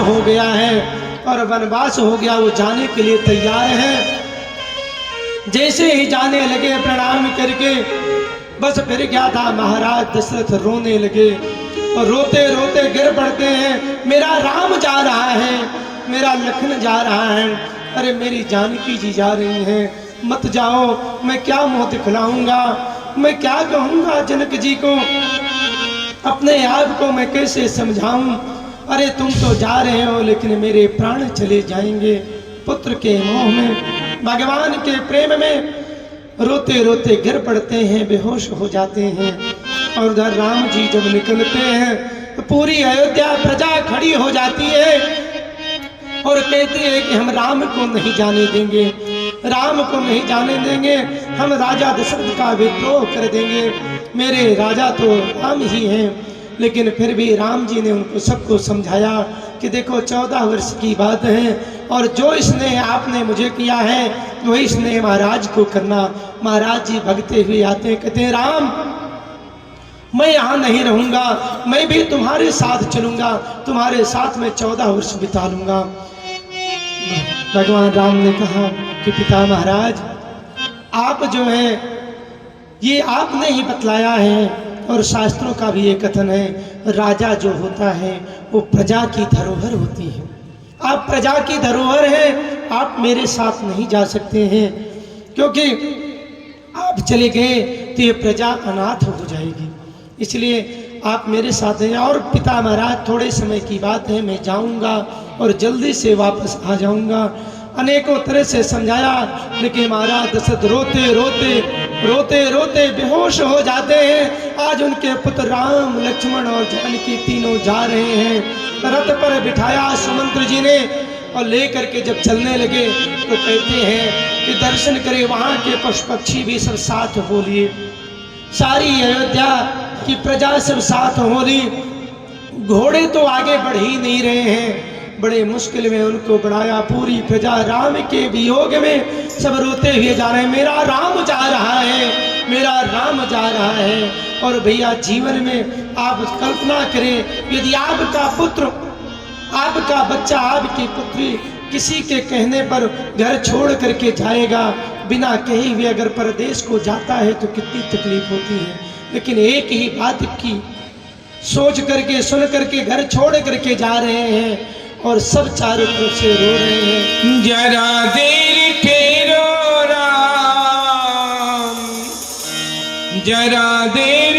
हो गया है और वनवास हो गया, वो जाने के लिए तैयार है। जैसे ही जाने लगे प्रणाम करके, बस फिर क्या था, महाराज दशरथ रोने लगे और रोते रोते गिर पड़ते हैं। मेरा राम जा रहा है, मेरा लखन जा रहा है, अरे मेरी जानकी जी जा रही हैं, मत जाओ, मैं क्या मुंह दिखलाऊंगा, मैं क्या कहूंगा जनक जी को, अपने आप को मैं कैसे समझाऊं। अरे तुम तो जा रहे हो लेकिन मेरे प्राण चले जाएंगे। पुत्र के मोह में, भगवान के प्रेम में रोते रोते गिर पड़ते हैं, बेहोश हो जाते हैं। और उधर राम जी जब निकलते हैं तो पूरी अयोध्या प्रजा खड़ी हो जाती है और कहती है कि हम राम को नहीं जाने देंगे, राम को नहीं जाने देंगे, हम राजा दशरथ का विद्रोह कर देंगे। मेरे राजा तो राम ही हैं। लेकिन फिर भी राम जी ने उनको सबको समझाया कि देखो 14 वर्ष की बात है और जो स्नेह आपने मुझे किया है वही स्नेह महाराज को करना। महाराज जी भगते हुए आते हैं, कहते हैं राम मैं यहाँ नहीं रहूँगा, मैं भी तुम्हारे साथ चलूँगा, तुम्हारे साथ मैं 14 वर्ष बिता लूँगा। भगवान राम ने कहा कि पिता महाराज आप जो है ये आपने ही बतलाया है और शास्त्रों का भी ये कथन है, राजा जो होता है वो प्रजा की धरोहर होती है। आप प्रजा की धरोहर हैं, आप मेरे साथ नहीं जा सकते हैं, क्योंकि आप चले गए तो ये प्रजा अनाथ हो जाएगी, इसलिए आप मेरे साथ हैं। और पिता महाराज थोड़े समय की बात है, मैं जाऊंगा और जल्दी से वापस आ जाऊंगा। अनेकों तरह से समझाया, लेकिन महाराज दशरथ रोते रोते रोते रोते बेहोश हो जाते हैं। आज उनके पुत्र राम लक्ष्मण और जानकी तीनों जा रहे हैं। रथ पर बिठाया सुमंत्र जी ने और लेकर के जब चलने लगे तो कहते हैं कि दर्शन करे, वहाँ के पशु पक्षी भी सब साथ हो लिए, सारी अयोध्या की प्रजा सब साथ हो ली। घोड़े तो आगे बढ़ ही नहीं रहे हैं, बड़े मुश्किल में उनको बढ़ाया। पूरी प्रजा राम के वियोग में सब रोते हुए जा रहे हैं, मेरा राम जा रहा है, मेरा राम जा रहा है। और भैया जीवन में आप कल्पना करें, यदि आपका पुत्र, आपका बच्चा, आपकी पुत्री किसी के कहने पर घर छोड़ करके जाएगा, बिना कहे हुए अगर परदेश को जाता है तो कितनी तकलीफ होती है। लेकिन एक ही बात की सोच करके सुन करके घर छोड़ करके जा रहे हैं और सब चारों तरफ से रो रहे हैं। जरा देर ठहरो राम, जरा देर